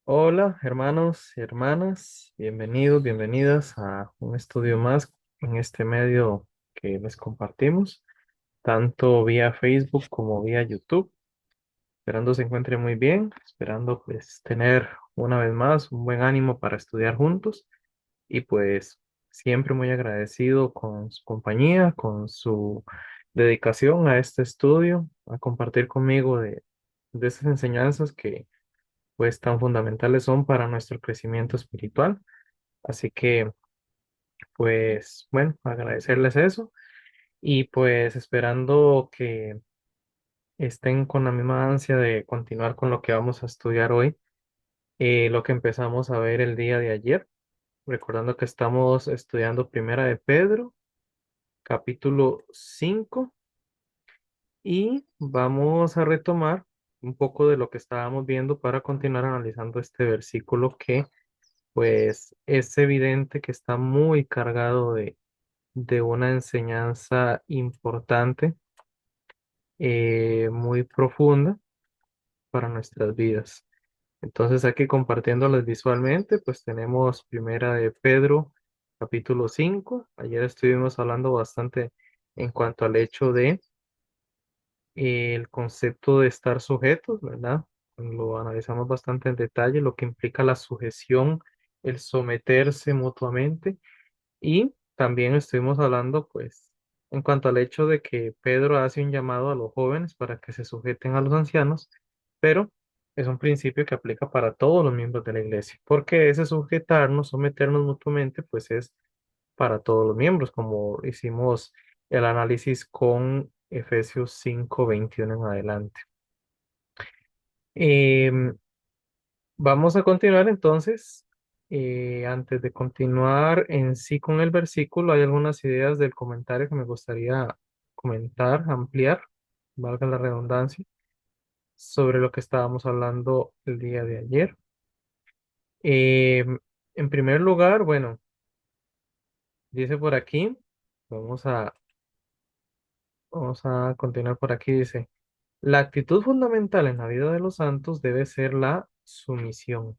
Hola, hermanos y hermanas, bienvenidos, bienvenidas a un estudio más en este medio que les compartimos, tanto vía Facebook como vía YouTube. Esperando se encuentre muy bien, esperando pues tener una vez más un buen ánimo para estudiar juntos y pues siempre muy agradecido con su compañía, con su dedicación a este estudio, a compartir conmigo de esas enseñanzas que pues tan fundamentales son para nuestro crecimiento espiritual. Así que, pues, bueno, agradecerles eso y pues esperando que estén con la misma ansia de continuar con lo que vamos a estudiar hoy, lo que empezamos a ver el día de ayer, recordando que estamos estudiando Primera de Pedro, capítulo 5 y vamos a retomar un poco de lo que estábamos viendo para continuar analizando este versículo que pues es evidente que está muy cargado de una enseñanza importante, muy profunda para nuestras vidas. Entonces aquí compartiéndolas visualmente, pues tenemos Primera de Pedro, capítulo 5. Ayer estuvimos hablando bastante en cuanto al hecho de el concepto de estar sujetos, ¿verdad? Lo analizamos bastante en detalle, lo que implica la sujeción, el someterse mutuamente. Y también estuvimos hablando, pues, en cuanto al hecho de que Pedro hace un llamado a los jóvenes para que se sujeten a los ancianos, pero es un principio que aplica para todos los miembros de la iglesia, porque ese sujetarnos, someternos mutuamente, pues es para todos los miembros, como hicimos el análisis con Efesios 5:21 en adelante. Em, Vamos a continuar entonces. Antes de continuar en sí con el versículo, hay algunas ideas del comentario que me gustaría comentar, ampliar, valga la redundancia, sobre lo que estábamos hablando el día de ayer. Eh, en primer lugar, bueno, dice por aquí, vamos a, vamos a continuar por aquí, dice, la actitud fundamental en la vida de los santos debe ser la sumisión.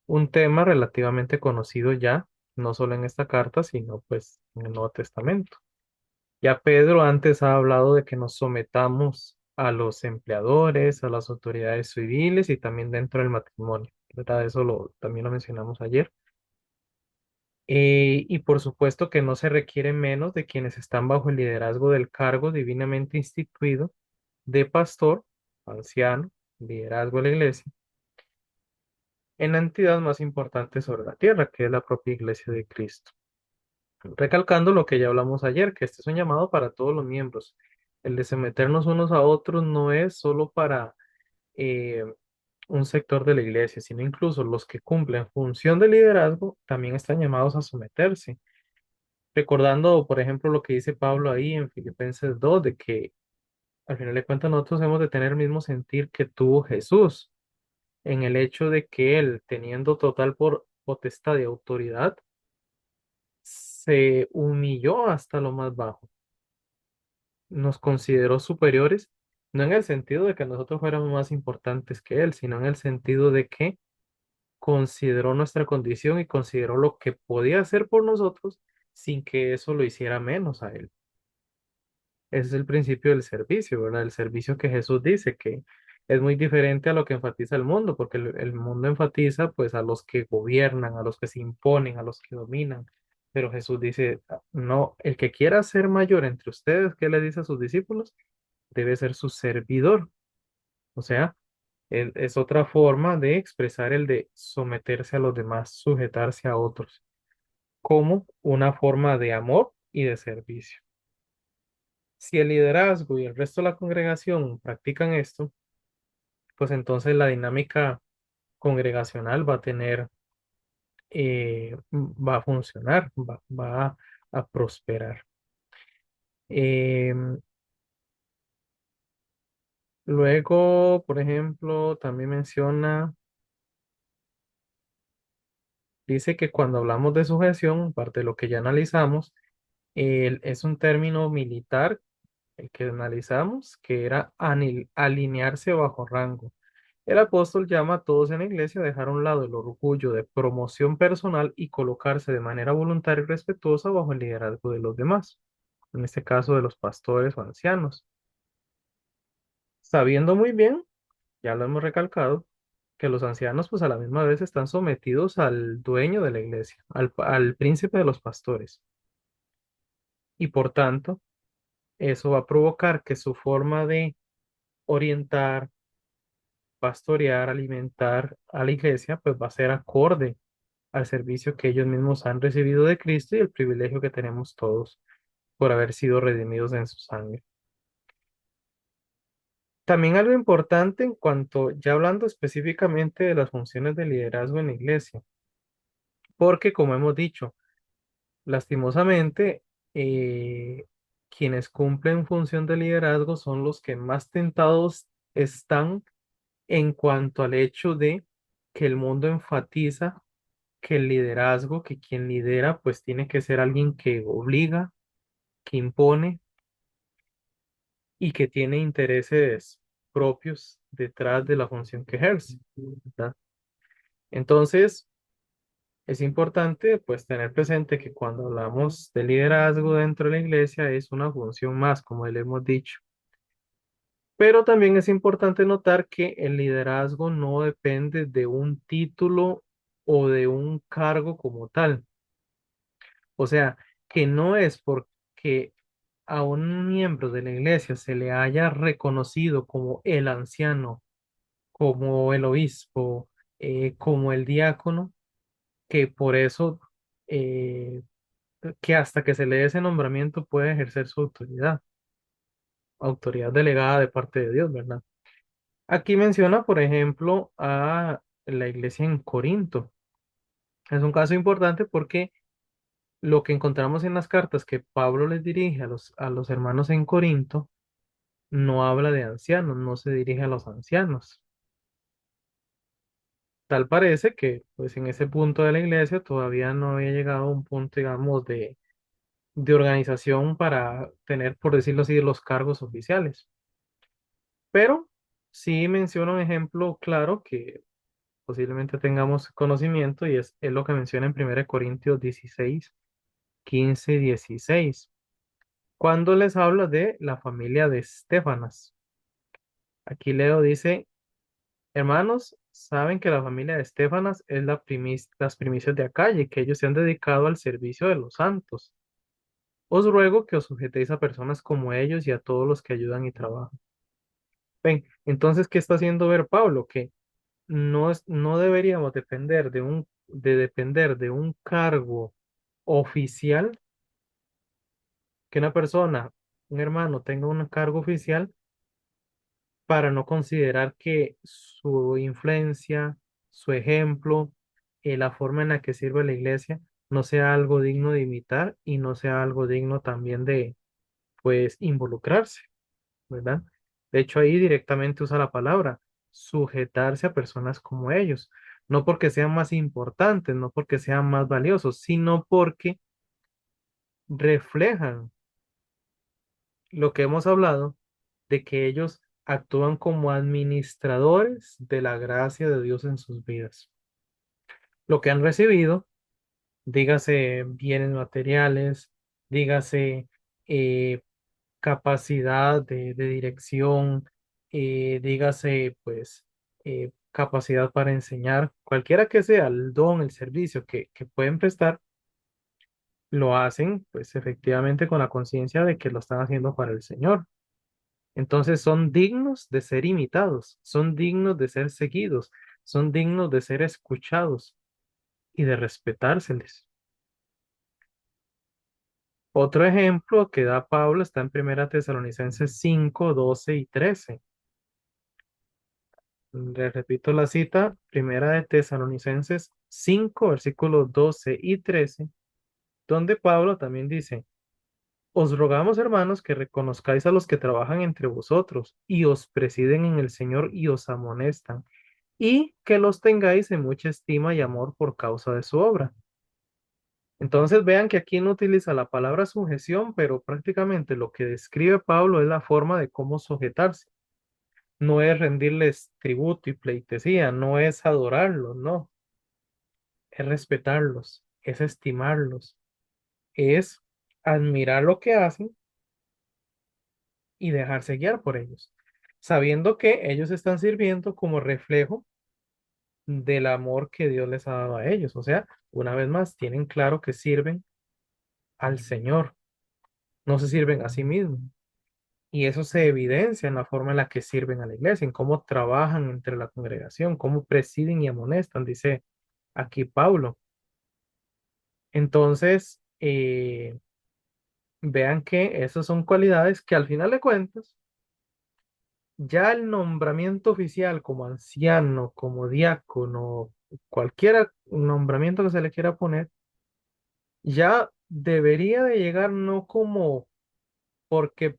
Un tema relativamente conocido ya, no solo en esta carta, sino pues en el Nuevo Testamento. Ya Pedro antes ha hablado de que nos sometamos a los empleadores, a las autoridades civiles y también dentro del matrimonio, ¿verdad? También lo mencionamos ayer. Y por supuesto que no se requiere menos de quienes están bajo el liderazgo del cargo divinamente instituido de pastor, anciano, liderazgo de la iglesia en la entidad más importante sobre la tierra, que es la propia iglesia de Cristo. Recalcando lo que ya hablamos ayer, que este es un llamado para todos los miembros. El de someternos unos a otros no es solo para eh, un sector de la iglesia, sino incluso los que cumplen función de liderazgo también están llamados a someterse. Recordando, por ejemplo, lo que dice Pablo ahí en Filipenses 2, de que al final de cuentas nosotros hemos de tener el mismo sentir que tuvo Jesús, en el hecho de que él, teniendo total potestad y autoridad, se humilló hasta lo más bajo, nos consideró superiores, no en el sentido de que nosotros fuéramos más importantes que él, sino en el sentido de que consideró nuestra condición y consideró lo que podía hacer por nosotros sin que eso lo hiciera menos a él. Ese es el principio del servicio, ¿verdad? El servicio que Jesús dice que es muy diferente a lo que enfatiza el mundo, porque el mundo enfatiza pues a los que gobiernan, a los que se imponen, a los que dominan. Pero Jesús dice, no, el que quiera ser mayor entre ustedes, ¿qué le dice a sus discípulos? Debe ser su servidor. O sea, es otra forma de expresar el de someterse a los demás, sujetarse a otros, como una forma de amor y de servicio. Si el liderazgo y el resto de la congregación practican esto, pues entonces la dinámica congregacional va a tener, va a funcionar, va a prosperar. Em, Luego, por ejemplo, también menciona, dice que cuando hablamos de sujeción, parte de lo que ya analizamos, es un término militar el que analizamos, que era alinearse bajo rango. El apóstol llama a todos en la iglesia a dejar a un lado el orgullo de promoción personal y colocarse de manera voluntaria y respetuosa bajo el liderazgo de los demás, en este caso de los pastores o ancianos, sabiendo muy bien, ya lo hemos recalcado, que los ancianos pues a la misma vez están sometidos al dueño de la iglesia, al príncipe de los pastores, y por tanto, eso va a provocar que su forma de orientar, pastorear, alimentar a la iglesia, pues va a ser acorde al servicio que ellos mismos han recibido de Cristo y el privilegio que tenemos todos por haber sido redimidos en su sangre. También algo importante en cuanto, ya hablando específicamente de las funciones de liderazgo en la iglesia, porque como hemos dicho, lastimosamente, quienes cumplen función de liderazgo son los que más tentados están en cuanto al hecho de que el mundo enfatiza que el liderazgo, que quien lidera, pues tiene que ser alguien que obliga, que impone y que tiene intereses propios detrás de la función que ejerce, ¿verdad? Entonces, es importante pues tener presente que cuando hablamos de liderazgo dentro de la iglesia es una función más, como le hemos dicho. Pero también es importante notar que el liderazgo no depende de un título o de un cargo como tal. O sea, que no es porque a un miembro de la iglesia se le haya reconocido como el anciano, como el obispo, como el diácono, que por eso, eh, que hasta que se le dé ese nombramiento puede ejercer su autoridad, autoridad delegada de parte de Dios, ¿verdad? Aquí menciona, por ejemplo, a la iglesia en Corinto. Es un caso importante porque lo que encontramos en las cartas que Pablo les dirige a los hermanos en Corinto no habla de ancianos, no se dirige a los ancianos. Tal parece que, pues en ese punto de la iglesia todavía no había llegado a un punto, digamos, de organización para tener, por decirlo así, los cargos oficiales. Pero sí menciona un ejemplo claro que posiblemente tengamos conocimiento y es lo que menciona en 1 Corintios 16, 15 y 16, cuando les habla de la familia de Estefanas. Aquí Leo dice, hermanos, saben que la familia de Estefanas es las primicias de Acaya y que ellos se han dedicado al servicio de los santos. Os ruego que os sujetéis a personas como ellos y a todos los que ayudan y trabajan. Ven, entonces, ¿qué está haciendo ver Pablo? Que no deberíamos depender de un cargo oficial, que una persona, un hermano tenga un cargo oficial para no considerar que su influencia, su ejemplo, la forma en la que sirve la iglesia no sea algo digno de imitar y no sea algo digno también de, pues, involucrarse, ¿verdad? De hecho, ahí directamente usa la palabra, sujetarse a personas como ellos, no porque sean más importantes, no porque sean más valiosos, sino porque reflejan lo que hemos hablado de que ellos actúan como administradores de la gracia de Dios en sus vidas. Lo que han recibido, dígase bienes materiales, dígase eh, capacidad de dirección, dígase pues capacidad para enseñar, cualquiera que sea el don, el servicio que pueden prestar, lo hacen pues efectivamente con la conciencia de que lo están haciendo para el Señor. Entonces son dignos de ser imitados, son dignos de ser seguidos, son dignos de ser escuchados y de respetárseles. Otro ejemplo que da Pablo está en 1 Tesalonicenses 5, 12 y 13. Le repito la cita, 1 Tesalonicenses 5, versículos 12 y 13, donde Pablo también dice, os rogamos, hermanos, que reconozcáis a los que trabajan entre vosotros y os presiden en el Señor y os amonestan y que los tengáis en mucha estima y amor por causa de su obra. Entonces vean que aquí no utiliza la palabra sujeción, pero prácticamente lo que describe Pablo es la forma de cómo sujetarse. no es rendirles tributo y pleitesía, no es adorarlos, no, es respetarlos, es estimarlos, es admirar lo que hacen y dejarse guiar por ellos, sabiendo que ellos están sirviendo como reflejo del amor que Dios les ha dado a ellos. O sea, una vez más, tienen claro que sirven al Señor, no se sirven a sí mismos. Y eso se evidencia en la forma en la que sirven a la iglesia, en cómo trabajan entre la congregación, cómo presiden y amonestan, dice aquí Pablo. Entonces, vean que esas son cualidades que al final de cuentas, ya el nombramiento oficial como anciano, como diácono, cualquier nombramiento que se le quiera poner, ya debería de llegar no como porque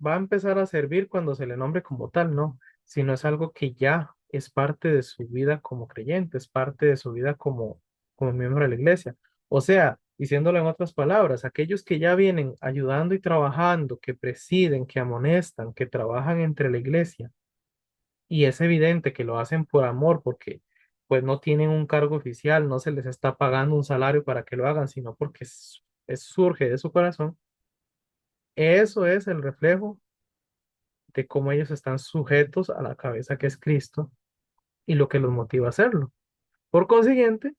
va a empezar a servir cuando se le nombre como tal, no, sino es algo que ya es parte de su vida como creyente, es parte de su vida como miembro de la iglesia. O sea, diciéndolo en otras palabras, aquellos que ya vienen ayudando y trabajando, que presiden, que amonestan, que trabajan entre la iglesia, y es evidente que lo hacen por amor, porque pues no tienen un cargo oficial, no se les está pagando un salario para que lo hagan, sino porque surge de su corazón. Eso es el reflejo de cómo ellos están sujetos a la cabeza que es Cristo y lo que los motiva a hacerlo. Por consiguiente,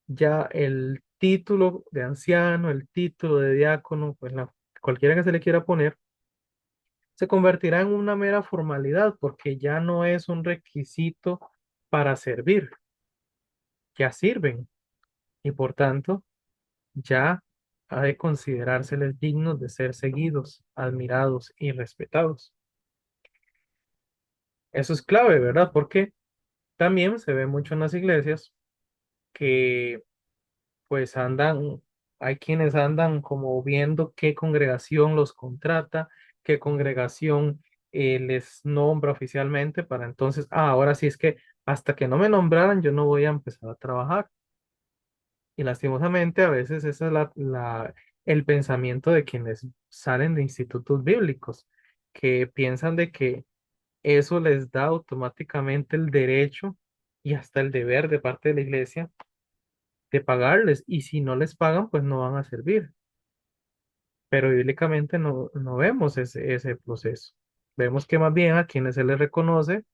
ya el título de anciano, el título de diácono, pues cualquiera que se le quiera poner, se convertirá en una mera formalidad porque ya no es un requisito para servir, ya sirven y por tanto ya ha de considerárseles dignos de ser seguidos, admirados y respetados. Eso es clave, ¿verdad? Porque también se ve mucho en las iglesias que pues andan, hay quienes andan como viendo qué congregación los contrata, qué congregación les nombra oficialmente para entonces, ahora sí es que hasta que no me nombraran yo no voy a empezar a trabajar. Y lastimosamente a veces ese es el pensamiento de quienes salen de institutos bíblicos, que piensan de que eso les da automáticamente el derecho y hasta el deber de parte de la iglesia de pagarles, y si no les pagan, pues no van a servir. Pero bíblicamente no vemos ese proceso. Vemos que más bien a quienes se les reconoce,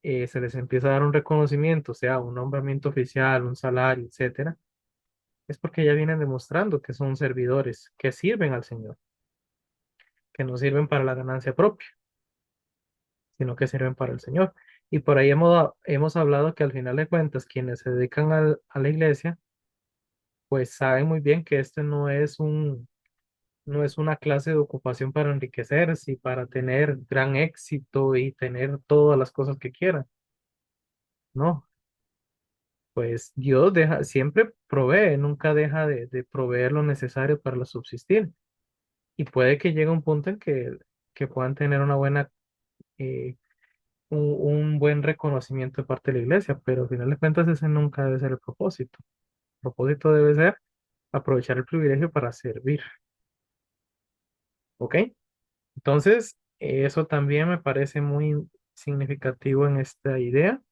se les empieza a dar un reconocimiento, sea un nombramiento oficial, un salario, etcétera, es porque ya vienen demostrando que son servidores, que sirven al Señor, que no sirven para la ganancia propia, sino que sirven para el Señor. Y por ahí hemos hablado que al final de cuentas, quienes se dedican a la iglesia, pues saben muy bien que este no es una clase de ocupación para enriquecerse y para tener gran éxito y tener todas las cosas que quieran. No, pues Dios siempre provee, nunca deja de proveer lo necesario para subsistir. Y puede que llegue un punto en que puedan tener eh, un buen reconocimiento de parte de la iglesia, pero al final de cuentas ese nunca debe ser el propósito. El propósito debe ser aprovechar el privilegio para servir. ¿Ok? Entonces, eso también me parece muy significativo en esta idea.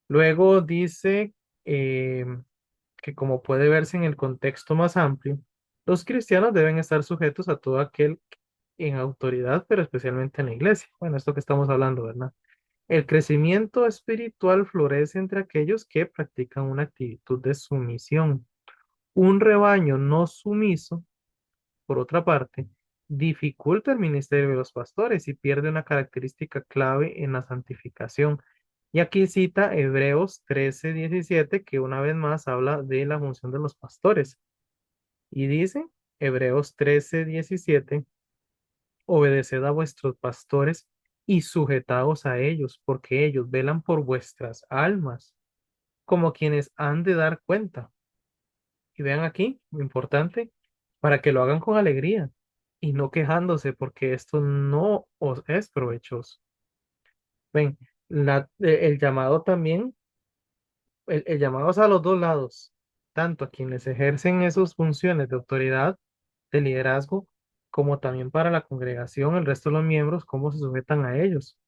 Luego dice eh, que como puede verse en el contexto más amplio, los cristianos deben estar sujetos a todo aquel en autoridad, pero especialmente en la iglesia. Bueno, esto que estamos hablando, ¿verdad? El crecimiento espiritual florece entre aquellos que practican una actitud de sumisión. Un rebaño no sumiso, por otra parte, dificulta el ministerio de los pastores y pierde una característica clave en la santificación. Y aquí cita Hebreos 13:17, que una vez más habla de la función de los pastores. Y dice, Hebreos 13:17, obedeced a vuestros pastores y sujetaos a ellos, porque ellos velan por vuestras almas, como quienes han de dar cuenta. Y vean aquí, lo importante, para que lo hagan con alegría y no quejándose, porque esto no os es provechoso. Ven, el llamado también, el llamado es a los dos lados, tanto a quienes ejercen esas funciones de autoridad, de liderazgo, como también para la congregación, el resto de los miembros, cómo se sujetan a ellos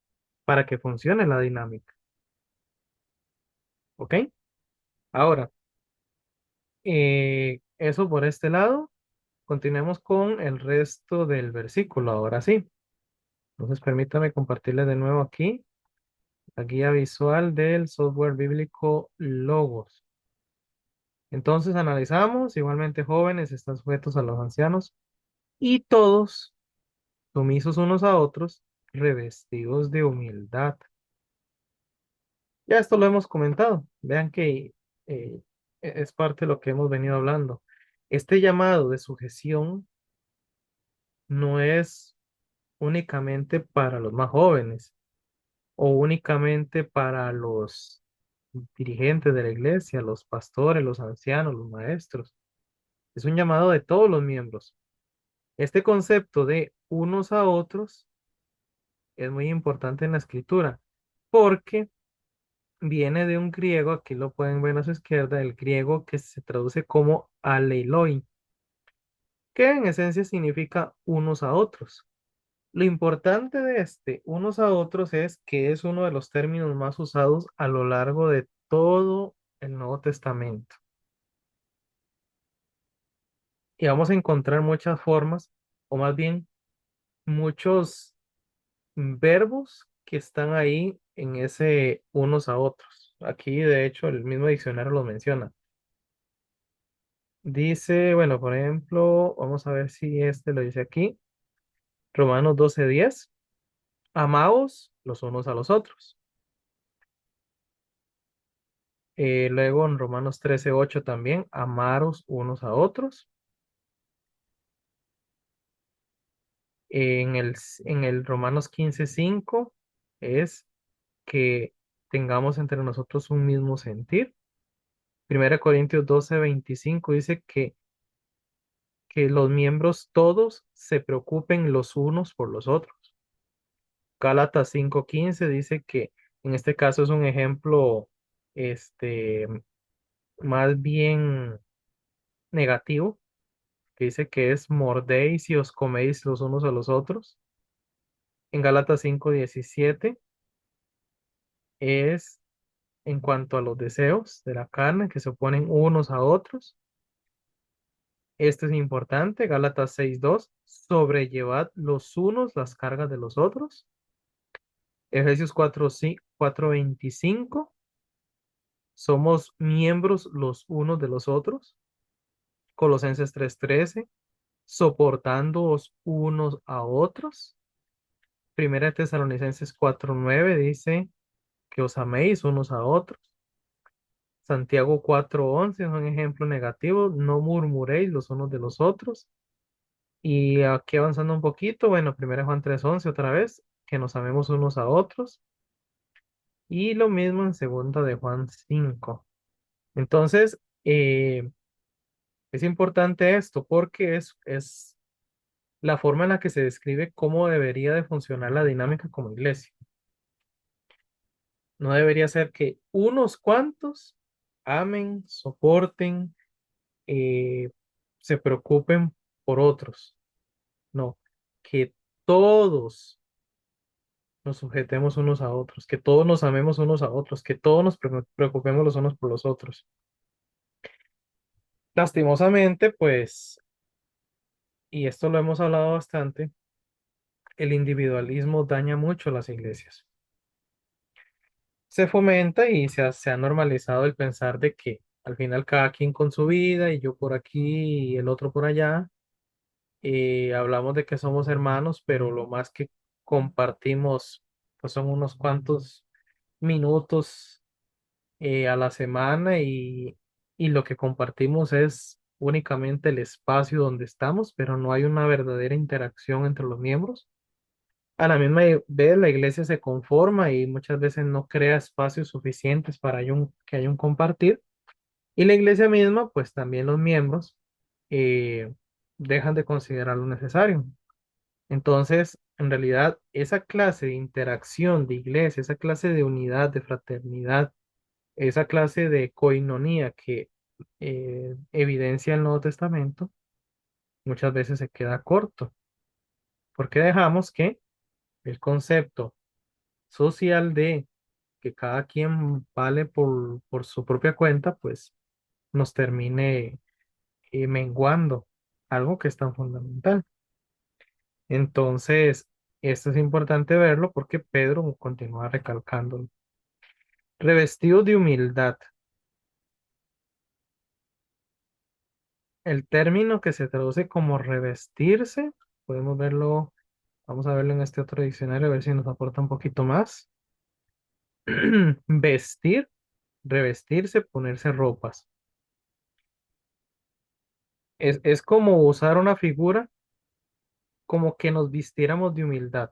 para que funcione la dinámica. ¿Ok? Ahora, eso por este lado. Continuemos con el resto del versículo. Ahora sí. Entonces, permítame compartirle de nuevo aquí la guía visual del software bíblico Logos. Entonces, analizamos, igualmente jóvenes están sujetos a los ancianos y todos sumisos unos a otros, revestidos de humildad. Ya esto lo hemos comentado. Vean que es parte de lo que hemos venido hablando. Este llamado de sujeción no es únicamente para los más jóvenes o únicamente para los dirigentes de la iglesia, los pastores, los ancianos, los maestros. Es un llamado de todos los miembros. Este concepto de unos a otros es muy importante en la escritura porque viene de un griego, aquí lo pueden ver a su izquierda, el griego que se traduce como aleiloi, que en esencia significa unos a otros. Lo importante de este unos a otros es que es uno de los términos más usados a lo largo de todo el Nuevo Testamento. Y vamos a encontrar muchas formas, o más bien muchos verbos que están ahí en ese unos a otros. Aquí, de hecho, el mismo diccionario lo menciona. Dice, bueno, por ejemplo, vamos a ver si este lo dice aquí. Romanos 12:10. Amaos los unos a los otros. Luego en Romanos 13:8 también, amaros unos a otros. En el Romanos 15:5 es que tengamos entre nosotros un mismo sentir. 1 Corintios 12:25 dice que los miembros todos se preocupen los unos por los otros. Gálatas 5:15 dice que en este caso es un ejemplo este, más bien negativo, que dice que es mordéis y os coméis los unos a los otros. En Gálatas 5:17 es en cuanto a los deseos de la carne que se oponen unos a otros. Este es importante, Gálatas 6:2, sobrellevad los unos las cargas de los otros. Efesios 4:25, somos miembros los unos de los otros. Colosenses 3:13, soportándoos unos a otros. Primera de Tesalonicenses 4:9 dice que os améis unos a otros. Santiago 4:11 es un ejemplo negativo, no murmuréis los unos de los otros. Y aquí avanzando un poquito, bueno, primero Juan 3:11 otra vez, que nos amemos unos a otros. Y lo mismo en segunda de Juan 5. Entonces, es importante esto porque es la forma en la que se describe cómo debería de funcionar la dinámica como iglesia. No debería ser que unos cuantos amen, soporten, eh, se preocupen por otros. No, que todos nos sujetemos unos a otros, que todos nos amemos unos a otros, que todos nos preocupemos los unos por los otros. Lastimosamente, pues, y esto lo hemos hablado bastante, el individualismo daña mucho las iglesias. Se fomenta y se ha normalizado el pensar de que al final cada quien con su vida y yo por aquí y el otro por allá. Hablamos de que somos hermanos, pero lo más que compartimos pues son unos cuantos minutos a la semana y lo que compartimos es únicamente el espacio donde estamos, pero no hay una verdadera interacción entre los miembros. A la misma vez la iglesia se conforma y muchas veces no crea espacios suficientes para que haya un compartir. Y la iglesia misma, pues también los miembros eh, dejan de considerarlo necesario. Entonces, en realidad, esa clase de interacción de iglesia, esa clase de unidad, de fraternidad, esa clase de coinonía que evidencia el Nuevo Testamento, muchas veces se queda corto. porque dejamos que el concepto social de que cada quien vale por su propia cuenta, pues nos termine menguando algo que es tan fundamental. Entonces, esto es importante verlo porque Pedro continúa recalcándolo. Revestido de humildad. El término que se traduce como revestirse, podemos verlo, vamos a verlo en este otro diccionario, a ver si nos aporta un poquito más. Vestir, revestirse, ponerse ropas. Es como usar una figura como que nos vistiéramos de humildad.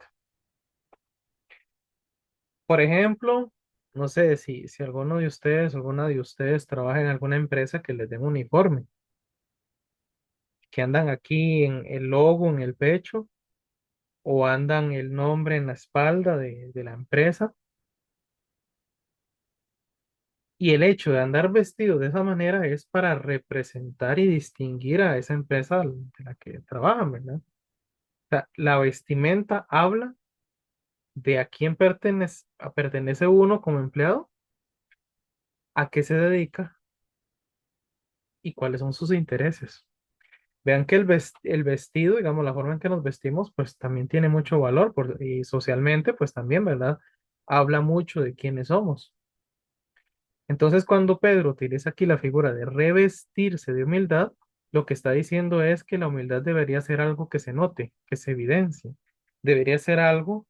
Por ejemplo, no sé si alguno de ustedes, alguna de ustedes trabaja en alguna empresa que les den un uniforme, que andan aquí en el logo en el pecho o andan el nombre en la espalda de la empresa. Y el hecho de andar vestido de esa manera es para representar y distinguir a esa empresa de la que trabajan, ¿verdad? O sea, la vestimenta habla de a quién pertenece uno como empleado, a qué se dedica y cuáles son sus intereses. Vean que el vestido, digamos, la forma en que nos vestimos, pues también tiene mucho valor y socialmente, pues también, ¿verdad? Habla mucho de quiénes somos. Entonces, cuando Pedro utiliza aquí la figura de revestirse de humildad, lo que está diciendo es que la humildad debería ser algo que se note, que se evidencie. Debería ser algo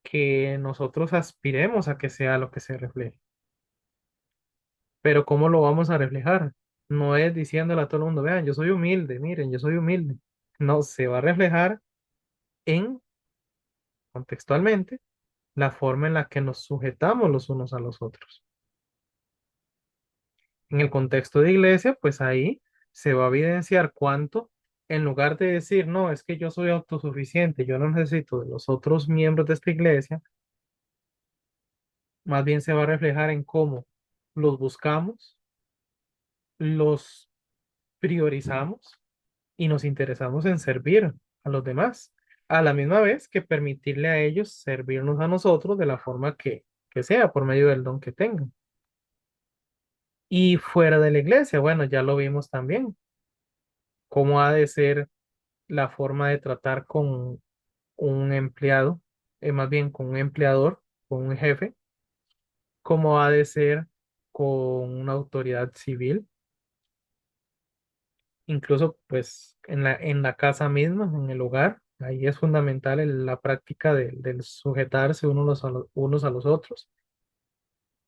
que nosotros aspiremos a que sea lo que se refleje. Pero ¿cómo lo vamos a reflejar? No es diciéndole a todo el mundo, vean, yo soy humilde, miren, yo soy humilde. No, se va a reflejar en, contextualmente, la forma en la que nos sujetamos los unos a los otros. En el contexto de iglesia, pues ahí se va a evidenciar cuánto, en lugar de decir, no, es que yo soy autosuficiente, yo no necesito de los otros miembros de esta iglesia, más bien se va a reflejar en cómo los buscamos, los priorizamos y nos interesamos en servir a los demás, a la misma vez que permitirle a ellos servirnos a nosotros de la forma que sea, por medio del don que tengan. Y fuera de la iglesia, bueno, ya lo vimos también, cómo ha de ser la forma de tratar con un empleado, más bien con un empleador, con un jefe, cómo ha de ser con una autoridad civil, incluso pues en la casa misma, en el hogar. Ahí es fundamental la práctica del sujetarse unos a los otros.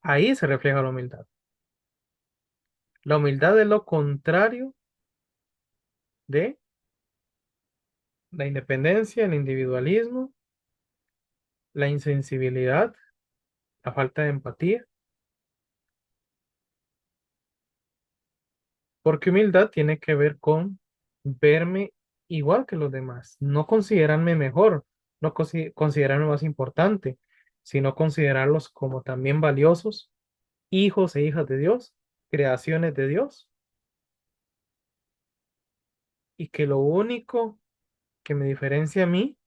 Ahí se refleja la humildad. La humildad es lo contrario de la independencia, el individualismo, la insensibilidad, la falta de empatía, porque humildad tiene que ver con verme igual que los demás, no considerarme mejor, no considerarme más importante, sino considerarlos como también valiosos, hijos e hijas de Dios, creaciones de Dios, y que lo único que me diferencia a mí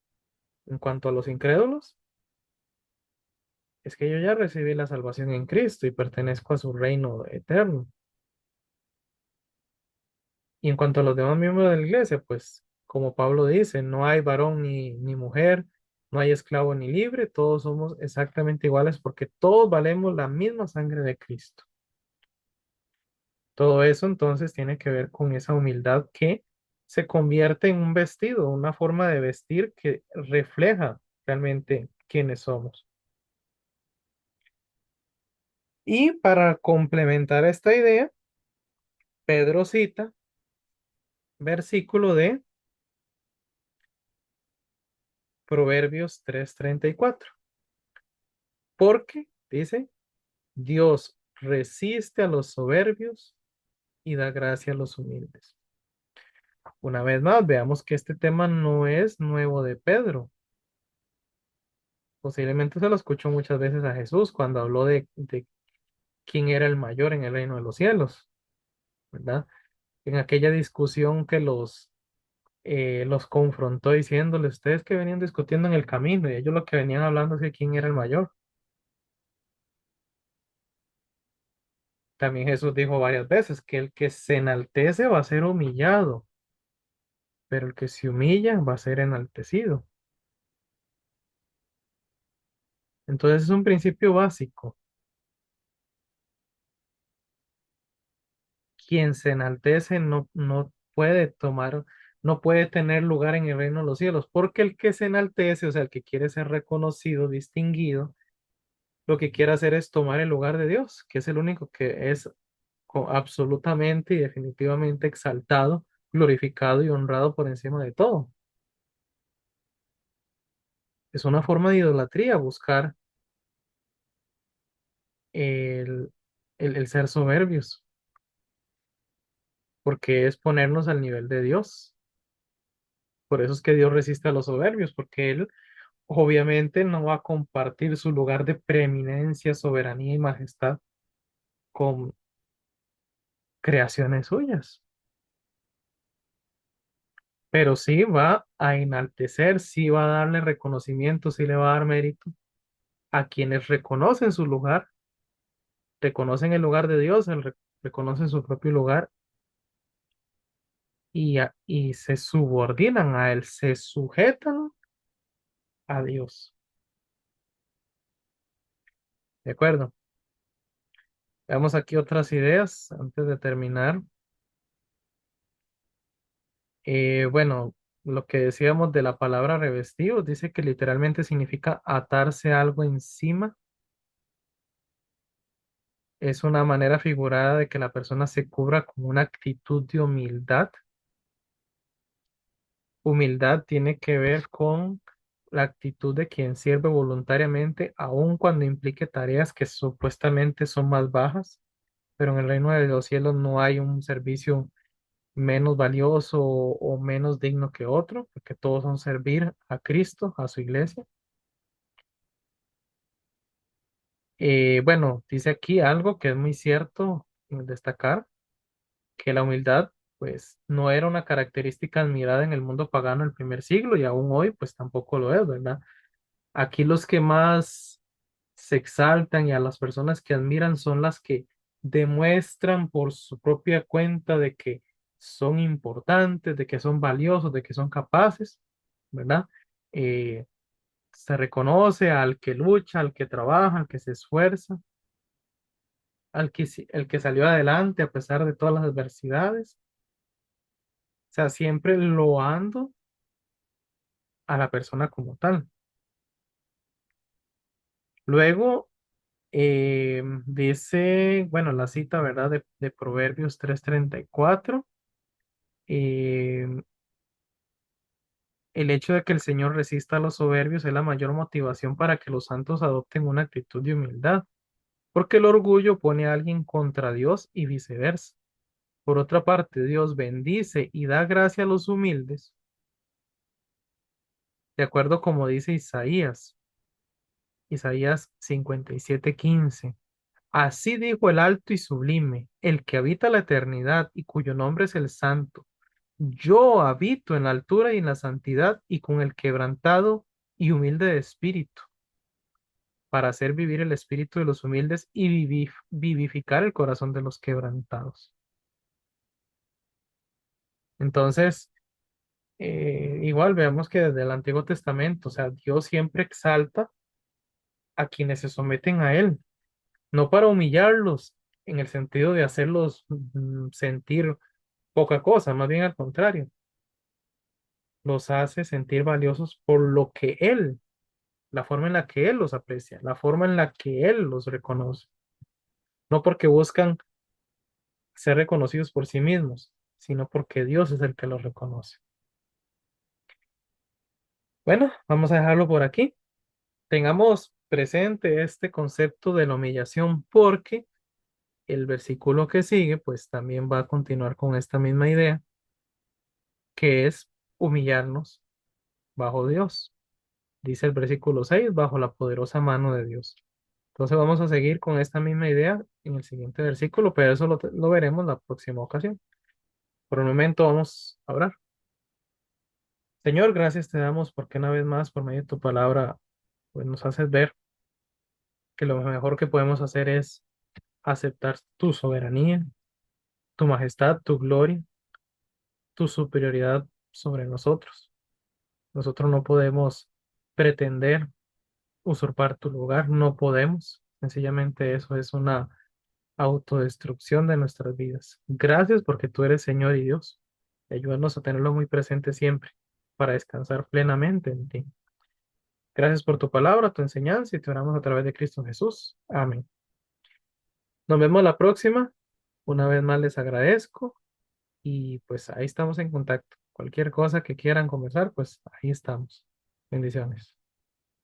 en cuanto a los incrédulos es que yo ya recibí la salvación en Cristo y pertenezco a su reino eterno. Y en cuanto a los demás miembros de la iglesia, pues como Pablo dice, no hay varón ni mujer, no hay esclavo ni libre, todos somos exactamente iguales porque todos valemos la misma sangre de Cristo. Todo eso entonces tiene que ver con esa humildad que se convierte en un vestido, una forma de vestir que refleja realmente quiénes somos. Y para complementar esta idea, Pedro cita versículo de Proverbios 3:34, porque dice, Dios resiste a los soberbios y da gracia a los humildes. Una vez más, veamos que este tema no es nuevo de Pedro. Posiblemente se lo escuchó muchas veces a Jesús cuando habló de quién era el mayor en el reino de los cielos, ¿verdad? En aquella discusión que los los confrontó diciéndole, ustedes que venían discutiendo en el camino y ellos lo que venían hablando es de quién era el mayor. También Jesús dijo varias veces que el que se enaltece va a ser humillado, pero el que se humilla va a ser enaltecido. Entonces es un principio básico. Quien se enaltece no puede tomar, no puede tener lugar en el reino de los cielos, porque el que se enaltece, o sea, el que quiere ser reconocido, distinguido, lo que quiere hacer es tomar el lugar de Dios, que es el único que es absolutamente y definitivamente exaltado, glorificado y honrado por encima de todo. Es una forma de idolatría buscar el, el ser soberbios, porque es ponernos al nivel de Dios. Por eso es que Dios resiste a los soberbios, porque Él obviamente no va a compartir su lugar de preeminencia, soberanía y majestad con creaciones suyas, pero sí va a enaltecer, sí va a darle reconocimiento, sí le va a dar mérito a quienes reconocen su lugar, reconocen el lugar de Dios, reconocen su propio lugar y se subordinan a Él, se sujetan a Dios. ¿De acuerdo? Veamos aquí otras ideas antes de terminar. Bueno, lo que decíamos de la palabra revestido, dice que literalmente significa atarse algo encima. Es una manera figurada de que la persona se cubra con una actitud de humildad. Humildad tiene que ver con la actitud de quien sirve voluntariamente, aun cuando implique tareas que supuestamente son más bajas, pero en el reino de los cielos no hay un servicio menos valioso o menos digno que otro, porque todos son servir a Cristo, a su iglesia. Bueno, dice aquí algo que es muy cierto destacar, que la humildad pues no era una característica admirada en el mundo pagano del primer siglo y aún hoy pues tampoco lo es, ¿verdad? Aquí los que más se exaltan y a las personas que admiran son las que demuestran por su propia cuenta de que son importantes, de que son valiosos, de que son capaces, ¿verdad? Eh, Se reconoce al que lucha, al que trabaja, al que se esfuerza, el que salió adelante a pesar de todas las adversidades. O sea, siempre loando a la persona como tal. Luego dice, bueno, la cita, ¿verdad? De Proverbios 3:34, eh, el hecho de que el Señor resista a los soberbios es la mayor motivación para que los santos adopten una actitud de humildad, porque el orgullo pone a alguien contra Dios y viceversa. Por otra parte, Dios bendice y da gracia a los humildes, de acuerdo como dice Isaías 57:15. Así dijo el alto y sublime, el que habita la eternidad y cuyo nombre es el Santo. Yo habito en la altura y en la santidad y con el quebrantado y humilde de espíritu, para hacer vivir el espíritu de los humildes y vivificar el corazón de los quebrantados. Entonces, igual veamos que desde el Antiguo Testamento, o sea, Dios siempre exalta a quienes se someten a Él, no para humillarlos en el sentido de hacerlos sentir poca cosa, más bien al contrario, los hace sentir valiosos por lo que Él, la forma en la que Él los aprecia, la forma en la que Él los reconoce, no porque buscan ser reconocidos por sí mismos, sino porque Dios es el que los reconoce. Bueno, vamos a dejarlo por aquí. Tengamos presente este concepto de la humillación porque el versículo que sigue, pues también va a continuar con esta misma idea, que es humillarnos bajo Dios. Dice el versículo 6 bajo la poderosa mano de Dios. Entonces vamos a seguir con esta misma idea en el siguiente versículo, pero eso lo veremos la próxima ocasión. Por el momento vamos a orar. Señor, gracias te damos porque una vez más, por medio de tu palabra, pues nos haces ver que lo mejor que podemos hacer es aceptar tu soberanía, tu majestad, tu gloria, tu superioridad sobre nosotros. Nosotros no podemos pretender usurpar tu lugar, no podemos. Sencillamente eso es una autodestrucción de nuestras vidas. Gracias porque tú eres Señor y Dios. Ayúdanos a tenerlo muy presente siempre para descansar plenamente en ti. Gracias por tu palabra, tu enseñanza y te oramos a través de Cristo Jesús. Amén. Nos vemos la próxima. Una vez más les agradezco y pues ahí estamos en contacto. Cualquier cosa que quieran conversar, pues ahí estamos. Bendiciones.